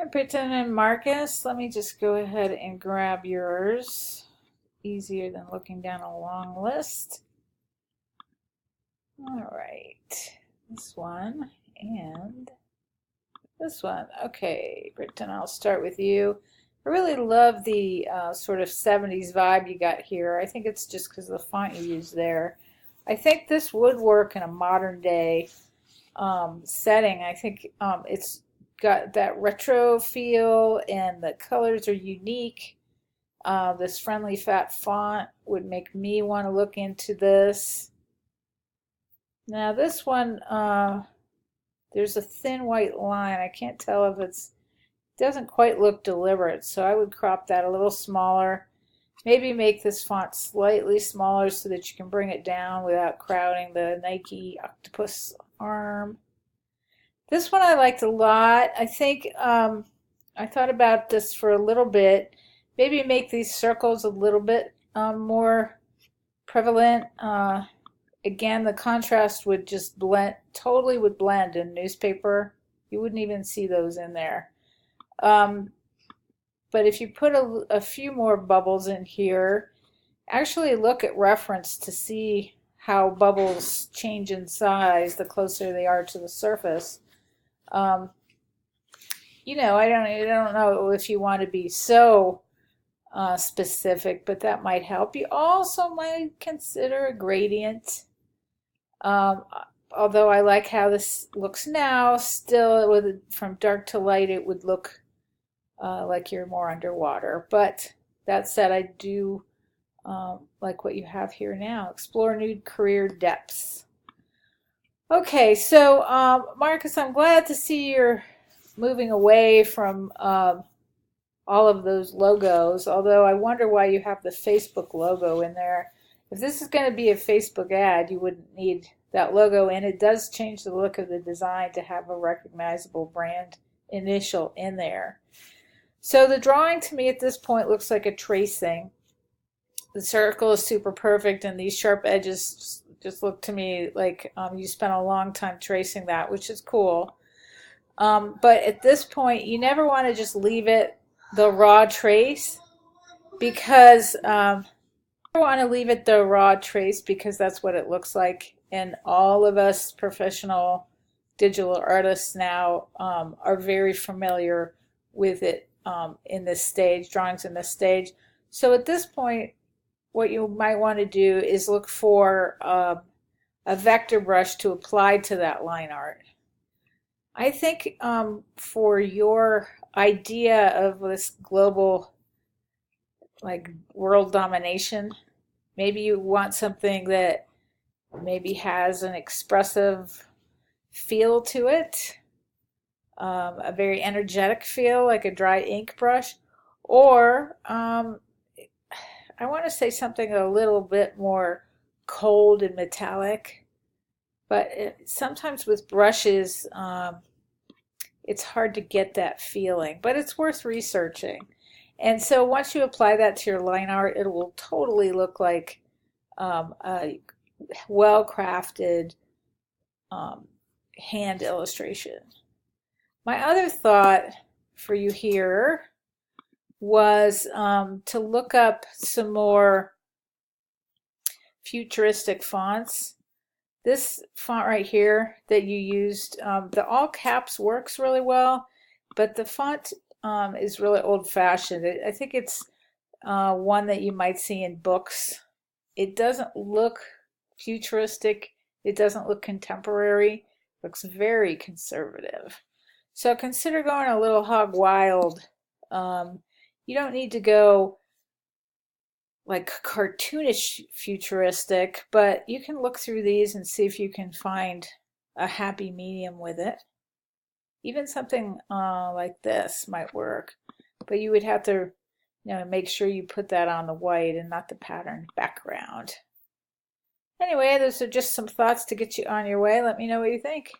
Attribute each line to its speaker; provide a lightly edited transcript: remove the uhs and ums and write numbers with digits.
Speaker 1: Hi, Britton and Marcus. Let me just go ahead and grab yours. Easier than looking down a long list. All right, this one and this one. Okay, Britton, I'll start with you. I really love the sort of 70s vibe you got here. I think it's just because of the font you used there. I think this would work in a modern day setting. I think it's got that retro feel and the colors are unique. This friendly fat font would make me want to look into this. Now this one, there's a thin white line. I can't tell if it doesn't quite look deliberate, so I would crop that a little smaller. Maybe make this font slightly smaller so that you can bring it down without crowding the Nike octopus arm. This one I liked a lot. I think I thought about this for a little bit. Maybe make these circles a little bit more prevalent. Again, the contrast would just blend, totally would blend in newspaper. You wouldn't even see those in there. But if you put a few more bubbles in here, actually look at reference to see how bubbles change in size the closer they are to the surface. You know, I don't know if you want to be so specific, but that might help. You also might consider a gradient. Um, Although I like how this looks now, still from dark to light, it would look like you're more underwater. But that said, I do like what you have here now. Explore new career depths. Okay, so Marcus, I'm glad to see you're moving away from all of those logos, although I wonder why you have the Facebook logo in there. If this is going to be a Facebook ad, you wouldn't need that logo, and it does change the look of the design to have a recognizable brand initial in there. So the drawing to me at this point looks like a tracing. The circle is super perfect, and these sharp edges just look to me like you spent a long time tracing that, which is cool. But at this point, you never want to just leave it the raw trace because that's what it looks like. And all of us professional digital artists now are very familiar with it in this stage, drawings in this stage. So at this point, what you might want to do is look for a vector brush to apply to that line art. I think for your idea of this global, like, world domination, maybe you want something that maybe has an expressive feel to it, a very energetic feel, like a dry ink brush, or I want to say something a little bit more cold and metallic. But sometimes with brushes, it's hard to get that feeling, but it's worth researching. And so once you apply that to your line art, it will totally look like a well-crafted hand illustration. My other thought for you here was to look up some more futuristic fonts. This font right here that you used, the all caps works really well, but the font is really old-fashioned. I think it's one that you might see in books. It doesn't look futuristic. It doesn't look contemporary. It looks very conservative. So consider going a little hog wild. You don't need to go like cartoonish futuristic, but you can look through these and see if you can find a happy medium with it. Even something like this might work, but you would have to, make sure you put that on the white and not the patterned background. Anyway, those are just some thoughts to get you on your way. Let me know what you think.